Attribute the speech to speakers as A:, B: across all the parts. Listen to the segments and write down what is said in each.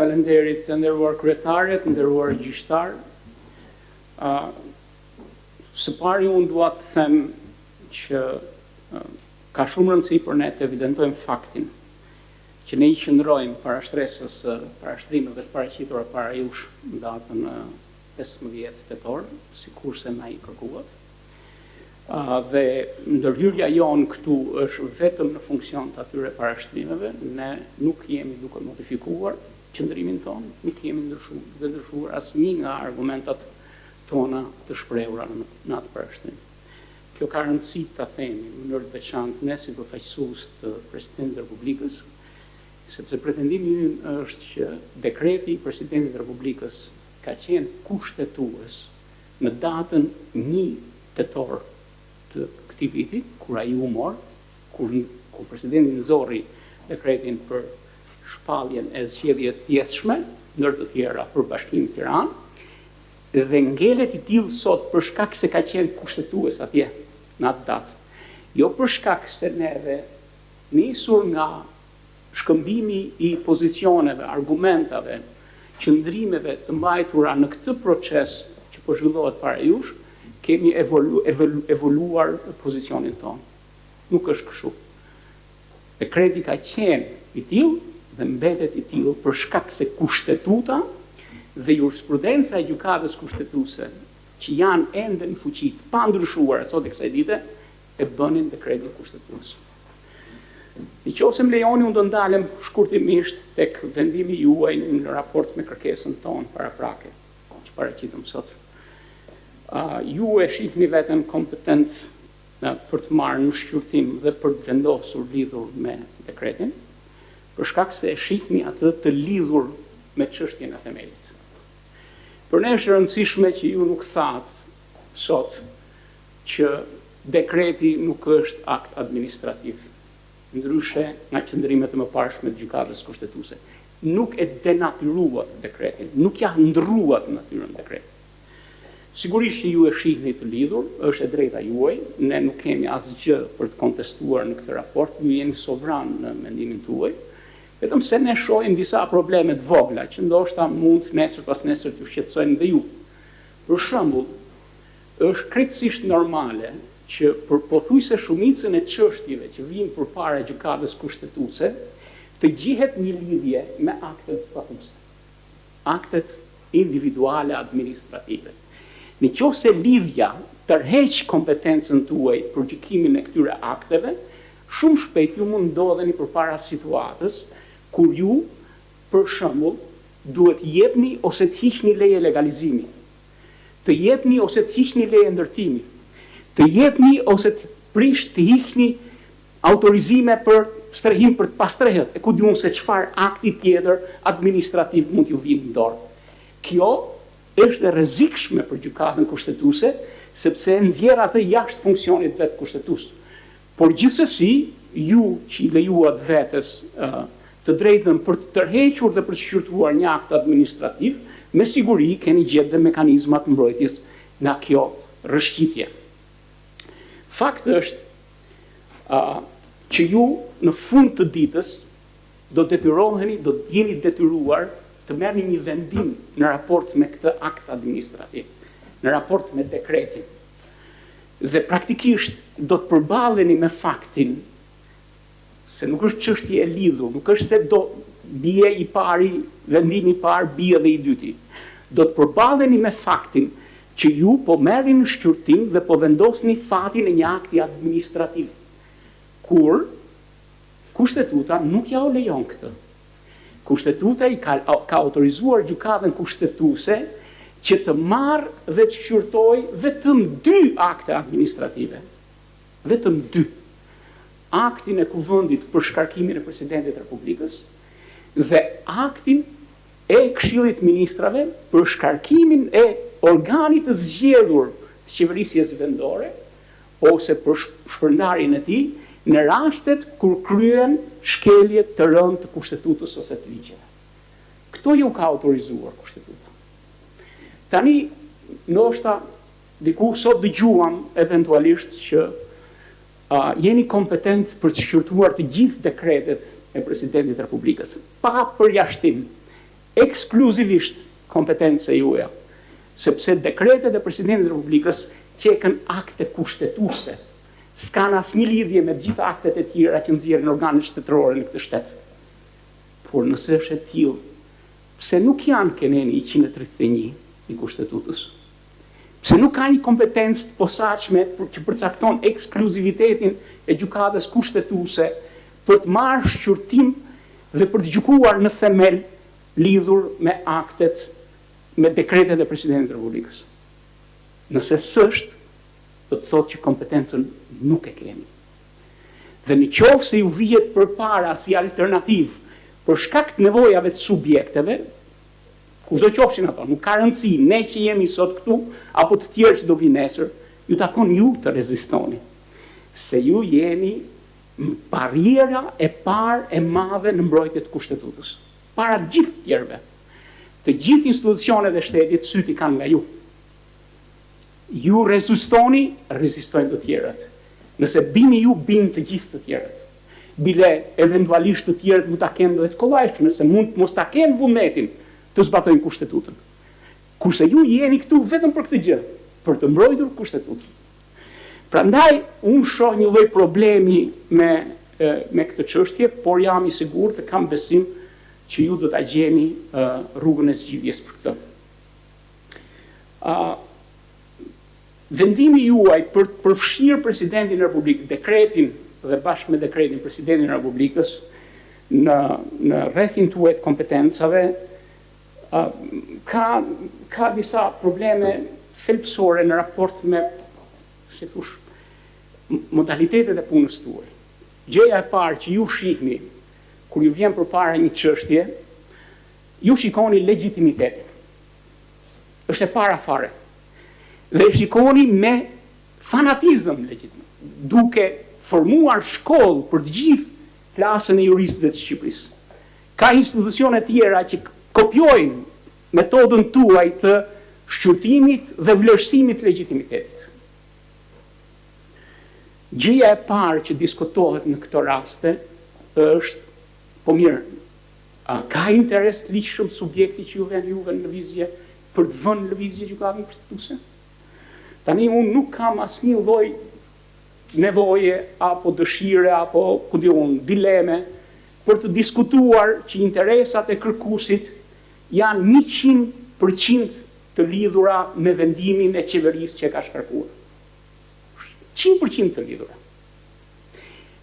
A: Falenderit të nderuar kryetaret, nderuar gjyqtar. Së pari unë dua të them që ka shumë rëndësi për ne të evidentojmë faktin që ne I qëndrojmë para shtresës parashtrimeve të paraqitura para jush në datën 15 tetor, sikurse na I kërkuat. Dhe ndërhyrja jonë këtu është vetëm në funksion të atyre parashtrimeve, ne nuk jemi duke modifikuar qëndrimin tonë, nuk jemi ndryshuar asnjë nga argumentat tona të shprehura në atë parashtrim. Kjo ka rëndësi ta themi në mënyrë të veçantë ne si përfaqësues të Presidentit të Republikës, sepse pretendimi ynë është që dekreti I Presidentit të Republikës ka qenë kushtetues në datën 1 tetor të këtij viti, kur ai u mor, kur Presidenti nxorri dekretin për shpalljen e zgjedhjeve të pjesshme, ndër të tjera për Bashkimin Tiranë, dhe ngelet I tillë sot për shkak se ka qenë kushtetues atje në atë datë. Jo për shkak se neve nisur nga shkëmbimi I pozicioneve, argumentave, qëndrimeve të mbajtura në këtë proces që po zhvillohet para jush, kemi evoluar pozicionin tonë. Nuk është kështu. Dekreti ka qenë I tillë dhe mbetet I tillë për shkak se kushtetuta dhe jurisprudenca e gjykatës kushtetuese që janë ende në fuqi të pandryshuara sot e kësaj dite e bënin dekretin kushtetues. Nëse më lejoni unë do ndalem shkurtimisht tek vendimi juaj në raport me kërkesën tonë paraprake që paraqitëm sot. Ju e shihni veten kompetent për të marrë në shqyrtim dhe për të vendosur lidhur me dekretin, për shkak se e shihni atë të lidhur me çështjen e themelit. Për ne është rëndësishme që ju nuk thatë sot që dekreti nuk është akt administrativ, ndryshe nga qëndrimet e mëparshme të gjykatës kushtetuese. Nuk e denatyruat dekretin, nuk ja ndrruat natyrën dekretit. Sigurisht që ju e shihni të lidhur, është e drejta juaj, ne nuk kemi asgjë për të kontestuar në këtë raport, ju jeni sovran në mendimin tuaj, vetëm se ne shohim disa probleme të vogla që ndoshta mund nesër pas nesër t'ju shqetësojnë dhe ju. Për shembull, është krejtësisht normale që për pothuajse shumicën e çështjeve që vijnë përpara gjykatës kushtetuese të gjihet një lidhje me aktet statuese, aktet individuale administrative. Nëse lidhja tërheq kompetencën tuaj për gjykimin e këtyre akteve, shumë shpejt ju mund ndodheni përpara situatës kur ju, për shembull, duhet jepni ose të hiqni leje legalizimi, të jepni ose të hiqni leje ndërtimi, të jepni ose të hiqni autorizime për strehim për të pastrehet, e ku diun se çfarë akti tjetër administrativ mund t'ju vinë në dorë. Kjo është e rrezikshme për gjykatën kushtetuese, sepse nxjerr atë jashtë funksionit vetë kushtetues. Por gjithsesi, ju që I lejuat vetes të drejtën për të tërhequr dhe për të shqyrtuar një akt administrativ, me siguri keni gjetë dhe mekanizmat mbrojtjes nga kjo rrëshqitje. Fakti është që ju në fund të ditës do detyroheni, do të jeni detyruar të merrni një vendim në raport me këtë akt administrativ, në raport me dekretin. Dhe praktikisht do të përballeni me faktin se nuk është çështje e lidhur, nuk është se do bie I pari, vendimi I parë bie dhe I dyti. Do të përballeni me faktin që ju po merrni në shqyrtim dhe po vendosni fatin e një akti administrativ, kur kushtetuta nuk ja u lejon këtë. Kushtetuta I ka autorizuar gjykatën kushtetuese që të marrë dhe të shqyrtoj vetëm 2 akte administrative. Vetëm 2. Aktin e kuvendit për shkarkimin e Presidentit të Republikës dhe aktin e Këshillit Ministrave për shkarkimin e organit të zgjedhur të qeverisjes vendore ose për shpërndarjen e tij në rastet kur kryen shkelje të rënd të kushtetutës ose të ligjeve. Këto ju ka autorizuar kushtetuta. Tani, ndoshta diku sot dëgjuam eventualisht që jeni kompetent për të shqyrtuar të gjithë dekretet e Presidentit të Republikës, pa përjashtim. ekskluzivisht kompetencë e juaja, sepse dekretet e Presidentit të Republikës qekën akte kushtetuese, s'kan asnjë lidhje me gjitha aktet e tjera që nxjerrin organet shtetërore në këtë shtet. Por nëse është e tillë, pse nuk janë keneni 131 i kushtetutës? Pse nuk ka një kompetencë të posaçme që përcakton ekskluzivitetin e gjykatës kushtetuese për të marrë shqyrtim dhe për të gjykuar në themel lidhur me aktet, me dekretet e Presidentit të Republikës? Nëse s'është, do të thotë që kompetencën nuk e keni. Dhe në qoftë se ju vihet përpara si alternativë për shkak të nevojave të subjekteve, kushdo qofshin ato, nuk ka rëndësi, ne që jemi sot këtu, apo të tjerë që do vinë nesër, ju takon ju të rezistoni. Se ju jeni barriera e parë e madhe në mbrojtje të kushtetutës. Para gjithë tjerëve. Të gjithë institucionet e shtetit syti kanë nga ju. Ju rezistoni, rezistojnë të tjerët. Nëse bini ju, binë të gjithë të tjerët. Bile eventualisht të tjerët mund ta kenë dhe të kollajshë, nëse mund mos ta kenë vullnetin të zbatojnë kushtetutën. Kurse ju jeni këtu vetëm për këtë gjë, për të mbrojtur kushtetutën. Prandaj, unë shoh një lloj problemi me këtë çështje, por jam i sigurt dhe kam besim që ju do ta gjeni rrugën e zgjidhjes për këtë. Vendimi juaj për të përfshirë Presidentin e Republikës, dekretin dhe bashkë me dekretin Presidentin e Republikës në rrethin tuaj të kompetencave ka disa probleme thelbësore në raport me, si thosh, modalitetet e punës tuaj. Gjëja e parë që ju shihni kur ju vjen përpara një çështje, ju shikoni legjitimitetin. Është e para fare. Dhe shikoni me fanatizëm legjitim, duke formuar shkollë për të gjithë klasën e juristëve të Shqipërisë. Ka institucione tjera që kopjojnë metodën tuaj të shqyrtimit dhe vlerësimit të legjitimitetit. Gjëja e parë që diskutohet në këto raste është, po mirë, ka interes të ligjshëm subjekti që ju vjen juve në lëvizje për të vënë në lëvizje gjykatën kushtetuese? Tani unë nuk kam asnjë lloj nevoje apo dëshire apo dileme për të diskutuar që interesat e kërkuesit janë 100% të lidhura me vendimin e qeverisë që e ka shkarkuar. 100% të lidhura.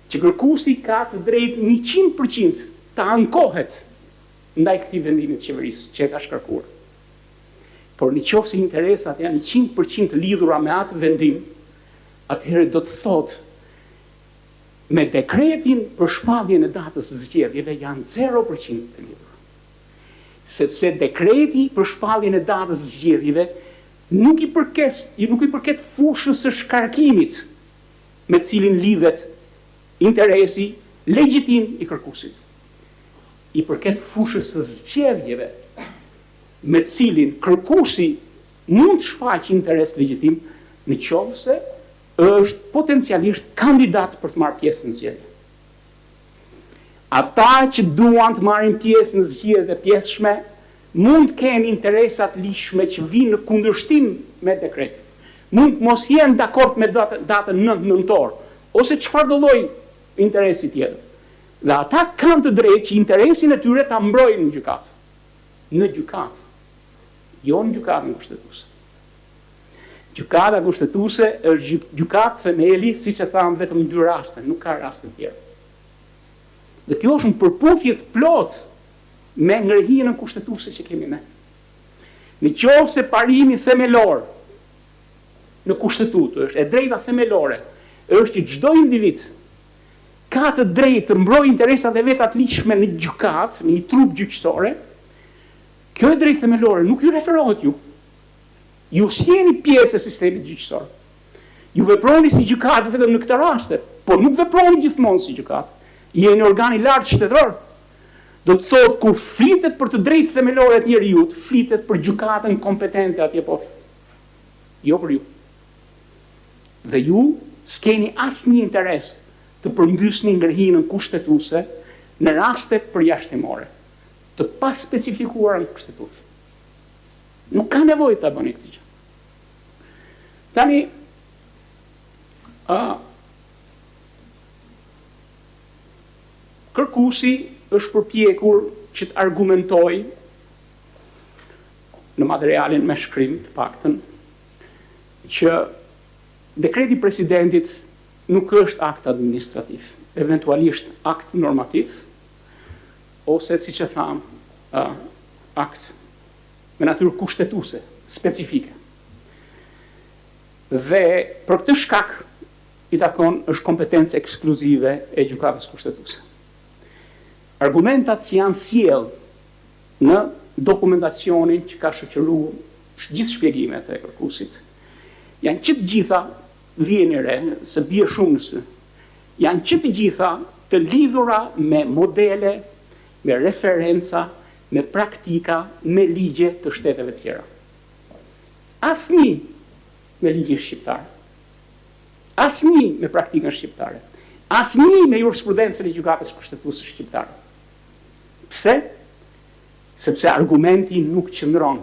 A: Që kërkuesi ka të drejtë 100% të ankohet ndaj këtij vendimi të qeverisë që e ka shkarkuar. Por në qoftë se interesat janë 100% të lidhura me atë vendim, atëherë do të thotë me dekretin për shpalljen e datës së zgjedhjeve janë 0% të lidhura. Sepse dekreti për shpalljen e datës së zgjedhjeve nuk i përket fushës së shkarkimit me të cilin lidhet interesi legjitim i kërkuesit. I përket fushës së zgjedhjeve me të cilin kërkuesi mund të shfaqë interes legjitim në qoftë se është potencialisht kandidat për të marrë pjesë në zgjedhje. Ata që duan të marrin pjesë në zgjedhje të pjesshme mund të kenë interesat ligjshme që vinë në kundërshtim me dekretin. Mund të mos jenë dakord me datën 9 nëntor, ose çfarëdo lloj interesi tjetër. Dhe ata kanë të drejtë që interesin e tyre ta mbrojnë në gjykatë. Në gjykatë, jo në gjykatën kushtetuese. Gjykata kushtetuese është gjykatë themeli, siç e tham, vetëm në 2 raste, nuk ka raste tjera. Dhe kjo është një përputhje të plotë me ngërhinën kushtetuese që kemi ne. Në qoftë se parimi themelor në kushtetutë është e drejta themelore, është që çdo individ ka të drejtë të mbrojë interesat e veta të ligjshme në gjykatë, në një trup gjyqësore, kjo e drejtë themelore nuk ju referohet ju. Ju s'jeni pjesë e sistemit gjyqësor. Ju veproni si gjykatë vetëm në këtë raste, por nuk veproni gjithmonë si gjykatë. Jeni organi lartë shtetëror. Do të thotë kur flitet për të drejtë themelore të njerëzit, flitet për gjykatën kompetente atje poshtë. Jo për ju. Dhe ju s'keni asnjë interes të përmbysni ngërhinën kushtetuese në raste përjashtimore. të pa specifikuara në kushtetutë. Nuk ka nevojë ta bëni këtë gjë. Tani, kërkuesi është përpjekur që të argumentojë në materialin me shkrim të paktën që dekreti presidentit nuk është akt administrativ, eventualisht akt normativ, ose siç e tham, akt me natyrë kushtetuese, specifike. Dhe për këtë shkak i takon është kompetencë ekskluzive e gjykatës kushtetuese. Argumentat që janë sjell në dokumentacionin që ka shoqëruar gjithë shpjegimet e kërkuesit janë që të gjitha vjen re se bie shumë në sy. Janë që të gjitha të lidhura me modele, me referenca, me praktika, me ligje të shteteve tjera. Asnjë me ligjin shqiptar. Asnjë me praktikën shqiptare. Asnjë me jurisprudencën e gjykatës kushtetuese shqiptare. Pse? Sepse argumenti nuk qëndron.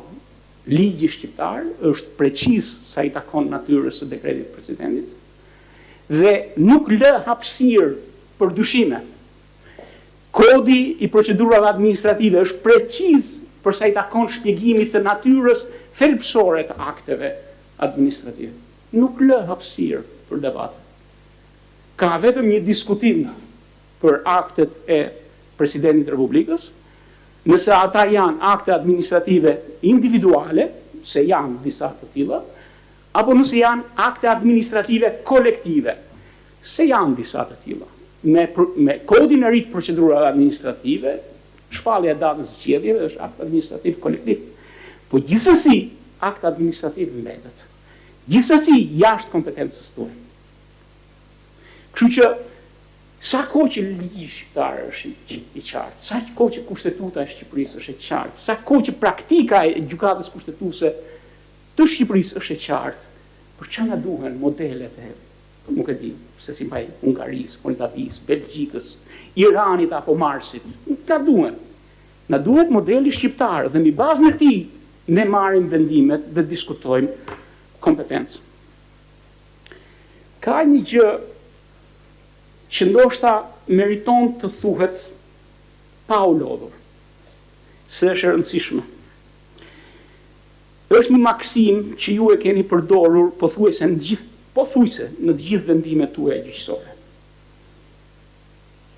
A: Ligji shqiptar është preciz sa i takon natyrës së dekretit të presidentit dhe nuk lë hapësirë për dyshime. Kodi i procedurave administrative është preciz për sa i takon shpjegimit të natyrës thelbësore të akteve administrative. Nuk lë hapësirë për debate. Ka vetëm një diskutim për aktet e presidentit të Republikës, nëse ata janë akte administrative individuale, se janë disa të tilla, apo nëse janë akte administrative kolektive, se janë disa të tilla. Me kodin e ri të procedurave administrative, shpallja e datës zgjedhjeve është akt administrativ kolektiv. Po gjithsesi, akt administrativ mbetet. Gjithsesi jashtë kompetencës tuaj. Kështu që sa kohë që ligji shqiptar është i qartë, sa kohë që kushtetuta e Shqipërisë është e qartë, sa kohë që praktika e gjykatës kushtetuese të Shqipërisë është e qartë, për çfarë na duhen modelet e, nuk e di, se si mbaj Hungarisë, Moldavisë, Belgjikës, Iranit apo Marsit. Nuk na duhen. Na duhet modeli shqiptar dhe mbi bazën e tij ne marrim vendimet dhe diskutojmë kompetencën. Ka një gjë që ndoshta meriton të thuhet pa u lodhur, se është e rëndësishme. Është një maksim që ju e keni përdorur pothuajse në të gjithë vendimet tuaja gjyqësore.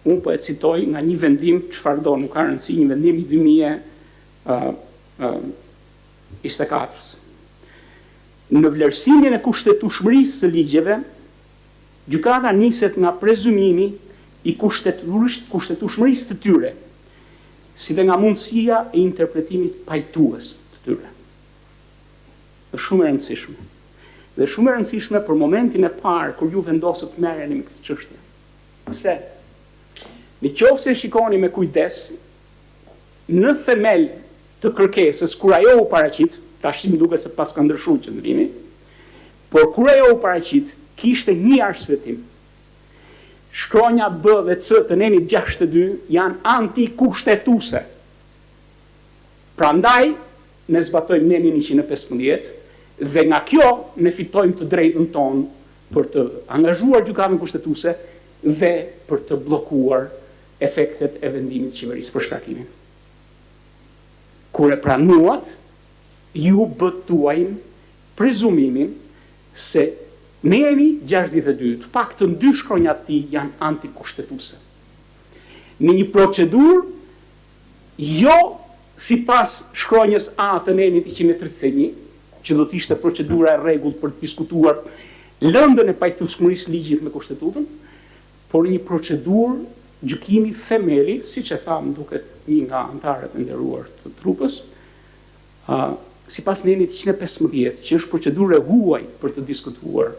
A: Unë po e citoj nga një vendim, çfarë do, nuk ka rëndësi, një vendim i 2024. Në vlerësimin e kushtetueshmërisë së ligjeve, gjykata niset nga prezumimi i kushtetueshmërisë të tyre, si dhe nga mundësia e interpretimit pajtues të tyre. Është shumë e rëndësishme. Dhe shumë e rëndësishme për momentin e parë kur ju vendosët të merreni me këtë çështje. Pse? Nëse shikoni me kujdes, në themel të kërkesës, kur ajo u paraqit, tash më duket se pas ka ndryshuar qëndrimi, por kur ajo u paraqit, kishte një arsyetim. Shkronja B dhe C të nenit 62 janë antikushtetuese. Prandaj, ne zbatojmë nenin 115 dhe nga kjo ne fitojmë të drejtën tonë për të angazhuar gjykatën kushtetuese dhe për të bllokuar efektet e vendimit të qeverisë për shkarkimin. Kur e pranuat, ju bëtuajnë prezumimin se ne jemi 62, të paktën 2 shkronjat të tij janë antikushtetuese. Në një procedurë, jo sipas shkronjës A të nenit 131, që do të ishte procedura e rregullt për të diskutuar lëndën e pajtueshmërisë ligjit me kushtetutën, por një procedurë gjykimi themeli, siç e tham duket një nga anëtarët e nderuar të trupës, sipas nenit 115, që është procedurë e huaj për të diskutuar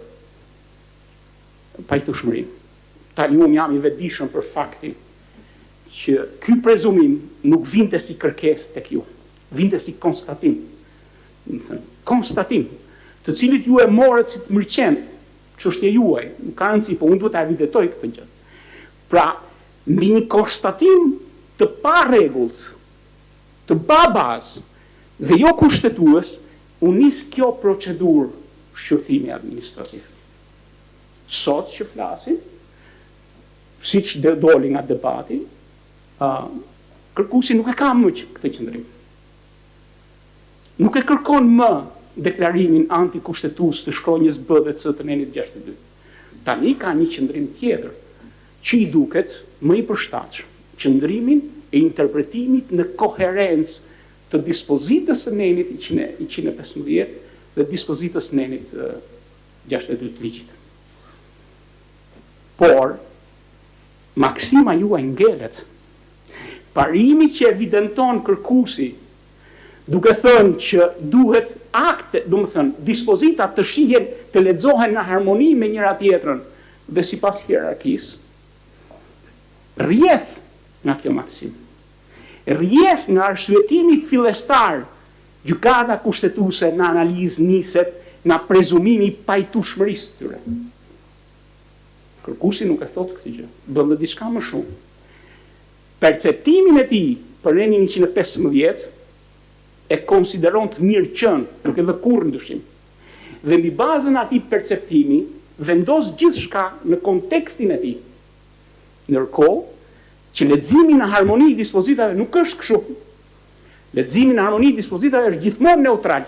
A: pajtueshmërinë. Tani unë jam i vetëdijshëm për faktin që ky prezumim nuk vinte si kërkesë tek ju, vinte si konstatim. Konstatim, të cilit ju e morët si të mëlqen, çështja juaj, nuk ka rëndësi, po unë duhet ta evidentoj këtë gjë. Pra, mbi një konstatim të pa rregullt, të babaz dhe jo kushtetues, u nis kjo procedurë shqyrtimi administrativ. Sot që flasim, siç doli nga debati, kërkuesi nuk e ka më këtë qëndrim. Nuk e kërkon më deklarimin antikushtetues të shkronjës B dhe C të nenit 62. Tani ka një qëndrim tjetër, që i duket më i përshtatshëm, qëndrimin e interpretimit në koherencë të dispozitës së nenit 115 dhe dispozitës së nenit 62 të ligjit. Por, maksima juaj ngelet, parimi që evidenton kërkuesi, duke thënë që duhet akte, do më thënë, dispozitat të shihen, të lexohen në harmoni me njëra tjetrën dhe sipas hierarkisë, rrjedh nga kjo maksim. Rrjedh nga arsyetimi fillestar, gjykata kushtetuese në analizë niset nga prezumimi i pajtueshmërisë të tyre. Kërkuesi nuk e thot këtë gjë, bën dhe diçka më shumë. Perceptimin e tij për nenin 115 e konsideron të mirë qenë, nuk e dhe kurrë ndyshim. Dhe mbi bazën e atij perceptimi vendos gjithçka në kontekstin e tij. Ndërkohë që leximi në harmoni i dispozitave nuk është kështu. Leximi në harmoni i dispozitave është gjithmonë neutral.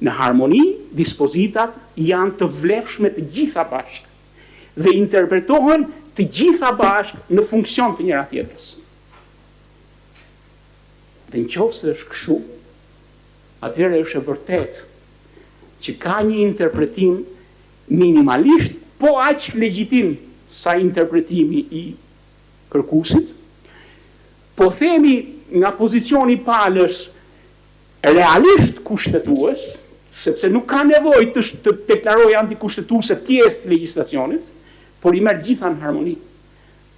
A: Në harmoni, dispozitat janë të vlefshme të gjitha bashkë dhe interpretohen të gjitha bashkë në funksion të njëra tjetrës. Dhe nëse është kështu, atëherë është e vërtet që ka një interpretim minimalisht, po aq legjitim sa interpretimi i kërkuesit, po themi nga pozicioni palës realisht kushtetues, sepse nuk ka nevojë të deklarojë antikushtetuese pjesë të legjislacionit, por i merr gjitha në harmoni.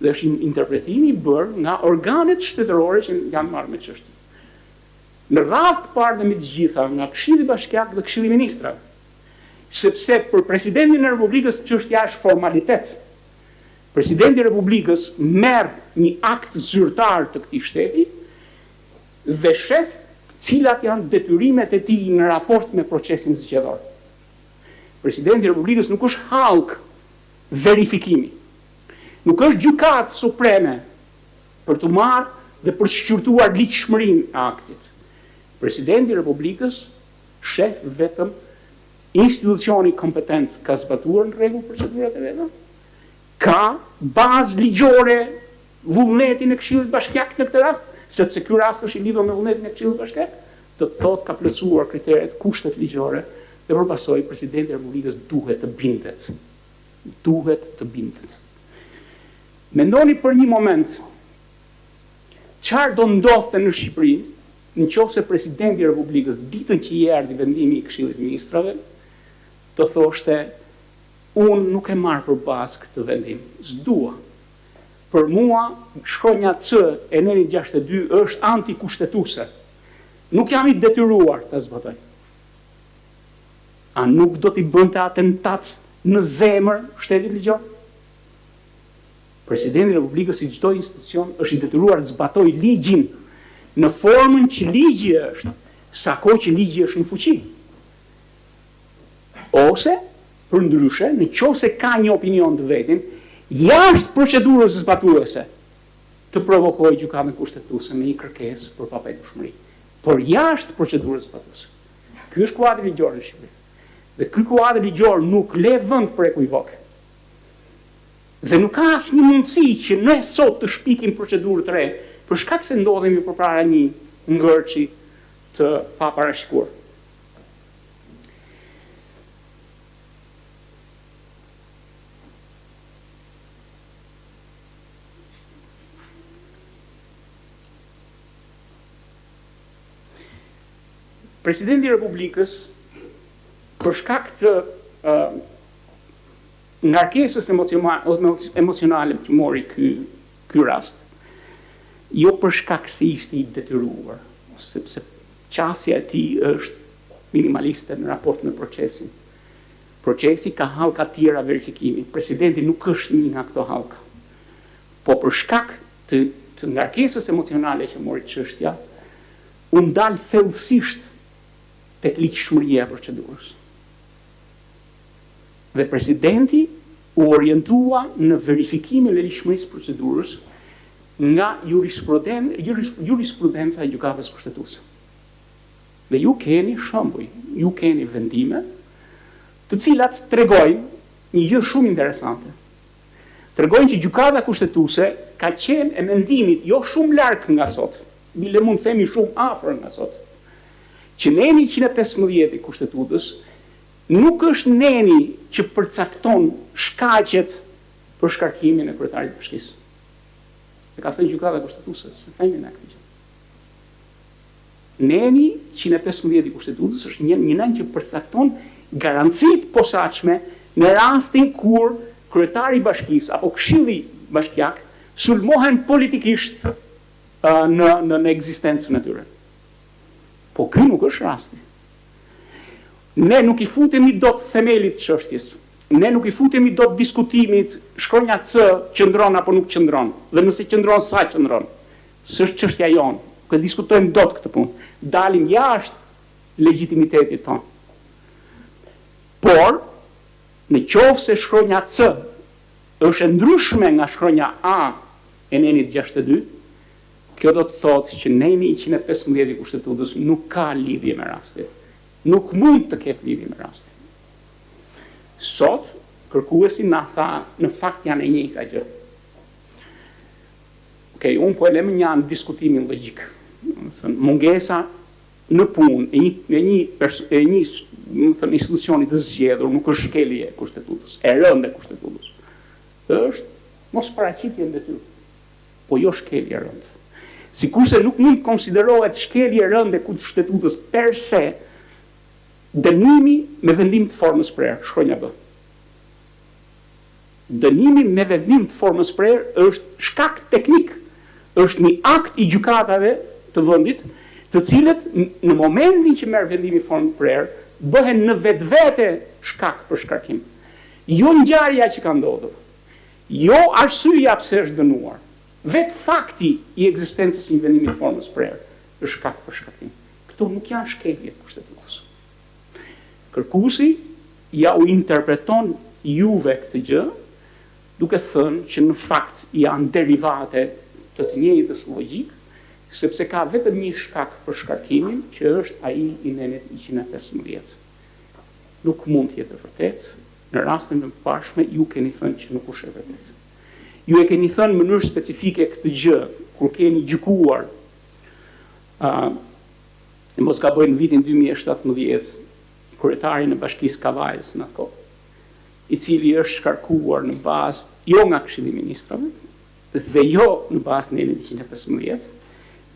A: Dhe është interpretimi i bërë nga organet shtetërore që janë marrë me çështje. Në radhë parë dhe me të gjitha, nga Këshilli Bashkiak dhe Këshilli i Ministrave, sepse për Presidentin e Republikës çështja është formalitet. Presidenti i Republikës merr një akt zyrtar të këtij shteti dhe shef cilat janë detyrimet e tij në raport me procesin zgjedhor. Presidenti i Republikës nuk është hallk verifikimi. Nuk është gjykatë supreme për të marrë dhe për të shqyrtuar ligjshmërinë e aktit. Presidenti i Republikës shef vetëm institucioni kompetent ka zbatuar në rregull procedurat e veta, ka bazë ligjore vullnetin e Këshillit Bashkiak në këtë rast, sepse ky rast është i lidhur me vullnetin e Këshillit Bashkiak, do të thotë ka plotësuar kriteret, kushtet ligjore dhe përpasoj Presidenti i Republikës duhet të bindet. Duhet të bindet. Mendoni për një moment çfarë do ndodhte në Shqipëri nëse Presidenti i Republikës ditën që i erdhi vendimi i Këshillit të Ministrave të thoshte unë nuk e marr për bazë këtë vendim, s'dua. Për mua shkronja C e nenit 62 është antikushtetuese. Nuk jam i detyruar të zbatoj. A nuk do t'i bënte atentat në zemër shtetit ligjor? Presidenti i Republikës, si çdo institucion, është i detyruar të zbatojë ligjin në formën që ligji është, sa kohë që ligji është në fuqi. Ose, përndryshe, nëse ka një opinion të vetin, jashtë procedurës zbatuese, të provokojë gjykatën kushtetuese me një kërkesë për papajtueshmëri. Por jashtë procedurës zbatuese. Ky është kuadri ligjor në Shqipëri. Dhe ky kuadër ligjor nuk le vend për ekuivok. Dhe nuk ka asnjë mundësi që ne sot të shpikim procedurë të re, për shkak se ndodhemi përpara një ngërçi të paparashikuar. Presidenti i Republikës, për shkak të ngarkesës emocionale që mori ky rast, jo për shkak se ishte i detyruar, sepse qasja e tij është minimaliste në raport me procesin. Procesi ka hallka tjera verifikimi. Presidenti nuk është një nga këto hallka. Po për shkak të ngarkesës emocionale që mori çështja, u ndal thellësisht tek ligjshmëria e procedurës. Dhe presidenti u orientua në verifikimin e ligjshmërisë së procedurës nga jurisprudenca e gjykatës kushtetuese. Dhe ju keni shembuj, ju keni vendime të cilat tregojnë një gjë shumë interesante. Tregojnë që gjykata kushtetuese ka qenë e mendimit jo shumë larg nga sot, bile mund të themi shumë afër nga sot, që neni 115 i kushtetutës nuk është neni që përcakton shkaqet për shkarkimin e kryetarit të bashkisë. E ka thënë gjykata kushtetuese, se themi ne këtë gjë. Neni 115 i kushtetutës është një nen që përcakton garancitë posaçme në rastin kur kryetari i bashkisë apo këshilli bashkiak sulmohen politikisht në ekzistencën e tyre. Po ky nuk është rasti. Ne nuk i futemi dot themelit të çështjes. Ne nuk i futemi dot diskutimit shkronja C qëndron apo nuk qëndron, dhe nëse qëndron sa qëndron. S'është çështja jonë. Nuk e diskutojmë dot këtë punë. Dalim jashtë legjitimitetit tonë. Por, në qoftë se shkronja C është e ndryshme nga shkronja A e nenit 62, kjo do të thotë që neni 115 i kushtetutës nuk ka lidhje me rastin. Nuk mund të ketë lidhje me rastin. Sot, kërkuesi na tha, në fakt janë e njëjta gjë. Okej, unë po e lem një anë diskutimin logjik. Mungesa në punë e një institucioni të zgjedhur nuk është shkelje e kushtetutës, e rëndë e kustetutës. Është mos paraqitje në detyrë, po jo shkelje e rëndë. Sikurse nuk mund të konsiderohet shkelje e rëndë e kustetutës per se dënimi me vendim të formës prerë, shkronja B. Dënimi me vendim të formës prerë është shkak teknik, është një akt i gjykatave të vendit, të cilët në momentin që merr vendimi formë prerë, bëhen në vetvete shkak për shkarkim. Jo ngjarja që ka ndodhur, jo arsyeja pse është dënuar. Vetë fakti i ekzistencës një vendimi formës prerë është shkak për shkarkim. Këto nuk janë shkelje të kushtetutës. Kërkuesi ja u interpreton juve këtë gjë, duke thënë që në fakt janë derivate të njëjtës logjik, sepse ka vetëm një shkak për shkarkimin, që është ai i nenit 115. Nuk mund të jetë vërtet. Në rastin e përparshme ju keni thënë që nuk është e vërtetë. Ju e keni thënë në mënyrë specifike këtë gjë kur keni gjykuar mos gaboj në vitin 2017 kryetarin e Bashkisë Kavajës në atë kohë, i cili është shkarkuar në bazë jo nga Këshilli i Ministrave dhe jo në bazë në 115,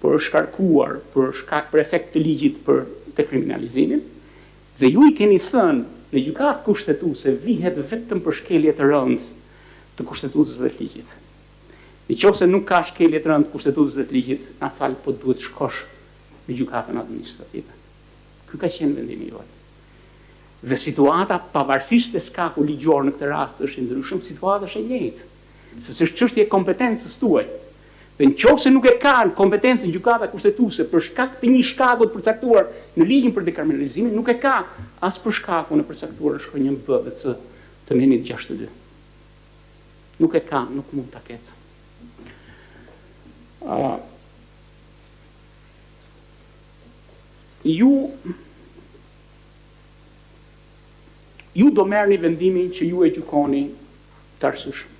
A: por është shkarkuar për efekt të ligjit për dekriminalizimin, dhe ju i keni thënë në gjykatë kushtetuese vihet vetëm për shkelje të rëndë të kushtetutës dhe të ligjit. Nëse nuk ka shkelje të rëndë të kushtetutës dhe të ligjit, na fal, po duhet shkosh në gjykatën administrative. Ky ka qenë vendimi juaj. Dhe situata, pavarësisht se skaku ligjor në këtë rast është i ndryshëm, situata është e njëjtë, sepse është çështje e kompetencës tuaj. Dhe nëse nuk e kanë kompetencën gjykata kushtetuese për shkak të një shkaku të përcaktuar në ligjin për dekriminalizimin, nuk e ka as për shkakun e përcaktuar në shkronjën B dhe C të nenit 62. Nuk e ka, nuk mund ta ketë. Ju do merrni vendimin që ju e gjykoni të arsyeshëm.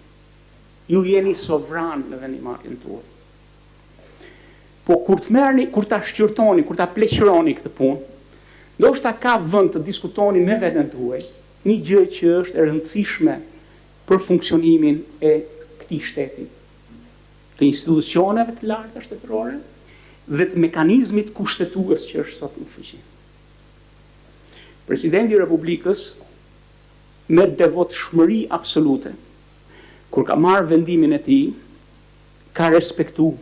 A: Ju jeni sovran në vendimarrjen tuaj. Po kur ta shqyrtoni, kur ta pleqëroni këtë punë, ndoshta ka vend të diskutoni me veten tuaj një gjë që është e rëndësishme për funksionimin e këtij shteti, të institucioneve të larta shtetërore dhe të mekanizmit kushtetues që është sot në fuqi. Presidenti i Republikës me devotshmëri absolute, kur ka marrë vendimin e tij, ka respektu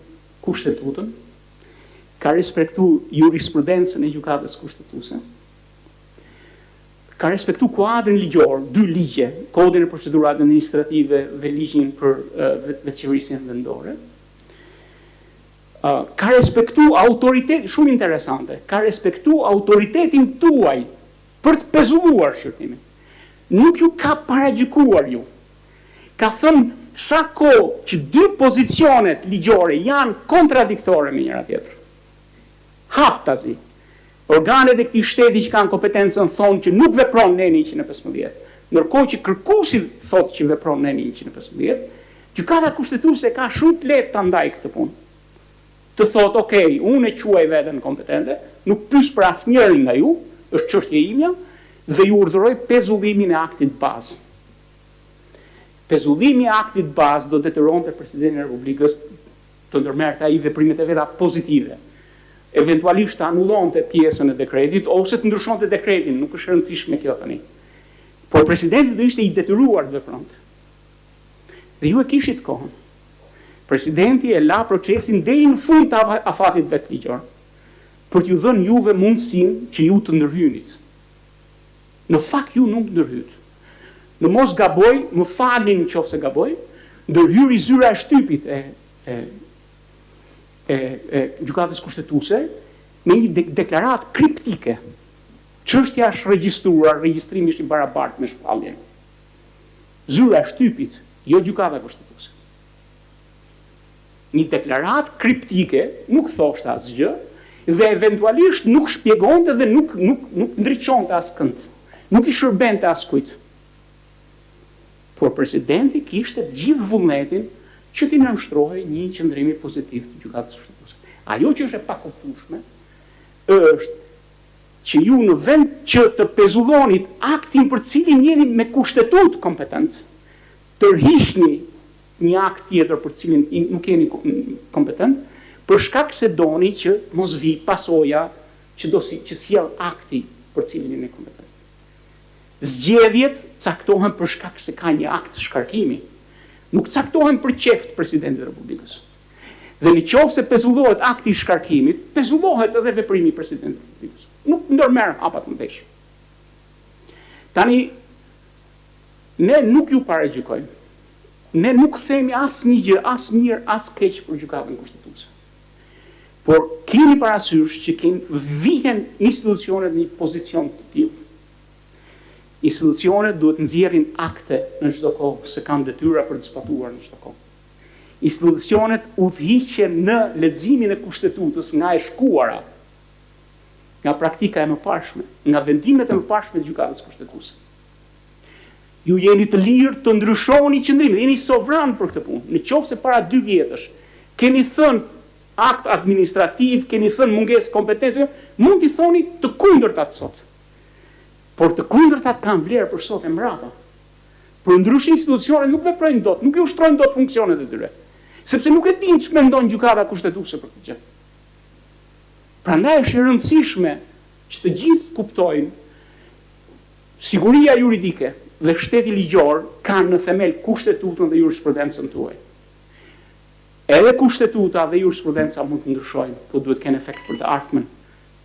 A: kushtetutën, ka respektu jurisprudencën e gjykatës kushtetuese, ka respektu kuadrin ligjor, 2 ligje, kodin e procedurave administrative dhe ligjin për veçërisjen vendore. ka respektu autoritet, shumë interesante, ka respektu autoritetin tuaj për të pezulluar shërtimin. Nuk ju ka paragjykuar ju. Ka thënë sa kohë që dy pozicionet ligjore janë kontradiktore me njëra tjetër. Haptazi. Organet e këtij shteti që kanë kompetencën thonë që nuk vepron neni 115, ndërkohë që kërkuesi thotë që vepron neni 115, gjykata kushtetuese ka shumë të lehtë ta ndajë këtë punë. Të thotë, okay, unë e quaj veten kompetente, nuk pyes për asnjërin nga ju, është çështje ime, dhe ju urdhëroj pezullimin e aktit bazë. Pezullimi i aktit bazë do detyronte presidentin e Republikës të ndërmerrte ai veprimet e veta pozitive. Eventualisht të anullonte pjesën e dekretit ose të ndryshonte dekretin, nuk është e rëndësishme kjo tani. Por presidenti do ishte i detyruar të vepronte. Dhe ju e kishit kohën. Presidenti e la procesin deri në fund të afatit vetligjor për t'ju dhënë juve mundësinë që ju të ndërhyjnit. Në fakt ju nuk ndërhyjt. Në mos gaboj, më falni nëse gaboj, ndërhyri zyra e shtypit e gjykatës kushtetuese me një deklaratë kriptike. Çështja është regjistruar, regjistrimi është i barabartë me shpalljen. Zyra e shtypit, jo gjykata kushtetuese. Një deklaratë kriptike nuk thoshte asgjë dhe eventualisht nuk shpjegonte dhe nuk ndriçonte askënd. Nuk i shërbente askujt. Por presidenti kishte të gjithë vullnetin që t'i nënshtrohej një qëndrimi pozitiv të gjykatës kushtetuese. Ajo që është e pakuptueshme është që ju në vend që të pezullonit aktin për cilin jeni me kushtetut kompetent, tërhiqni një akt tjetër për cilin nuk jeni kompetent, për shkak se doni që mos vi pasoja që sjell akti për cilin jeni kompetent. Zgjedhjet caktohen për shkak se ka një akt shkarkimi. Nuk caktohen për qeft presidentit të Republikës. Dhe në qoftë se pezullohet akti i shkarkimit, pezullohet edhe veprimi i presidentit të Republikës. Nuk ndërmerr hapat në vesh. Tani, ne nuk ju paragjykojmë. Ne nuk themi asnjë gjë, as mirë, as keq për gjykatën kushtetuese. Por keni parasysh që vihen institucionet në një pozicion të tillë. Institucionet duhet nxjerrin akte në çdo kohë, se kanë detyra për të zbatuar në çdo kohë. Institucionet udhëhiqen në leximin e kushtetutës nga e shkuara, nga praktika e mëparshme, nga vendimet e mëparshme të gjykatës kushtetuese. Ju jeni të lirë të ndryshoni qëndrimin, jeni sovran për këtë punë. Në qoftë se para 2 vjetësh keni thënë akt administrativ, keni thënë mungesë kompetence, mund t'i thoni të kundërtat sot. Por të kundërtat kanë vlerë për sot e mbrapa. Për ndryshe institucionet nuk veprojnë dot, nuk i ushtrojnë dot funksionet e tyre. Sepse nuk e dinë ç'më mendon gjykata kushtetuese për këtë gjë. Prandaj është e rëndësishme që të gjithë kuptojnë siguria juridike dhe shteti ligjor kanë në themel kushtetutën dhe jurisprudencën tuaj. Edhe kushtetuta dhe jurisprudenca mund të ndryshojnë, po duhet të kenë efekt për të ardhmen,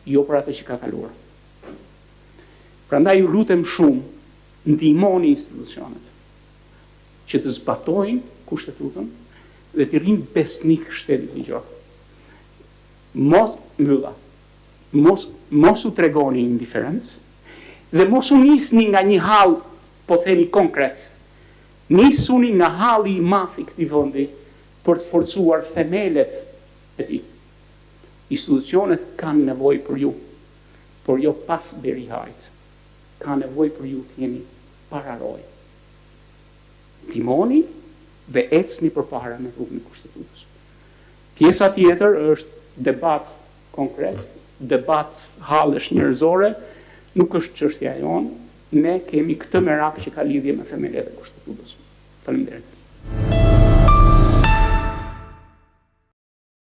A: jo për atë që ka kaluar. Prandaj ju lutem shumë, ndihmoni institucionet që të zbatojnë kushtetutën dhe të rrinë besnik shtetit ligjor. Mos mbylla, mos u tregoni indiferencë dhe mos u nisni nga një hall, po themi konkret, nisuni nga halli i madh i këtij vendi për të forcuar themelet e tij. Institucionet kanë nevojë për ju, por jo pas derihajt. Kanë nevojë për ju të jeni pararoj. Timoni dhe ecni përpara në rrugën e kushtetutës. Pjesa tjetër është debat konkret, debat hallesh njerëzore, nuk është çështja jonë. Ne kemi këtë merak që ka lidhje me themelet e kushtetutës. Faleminderit.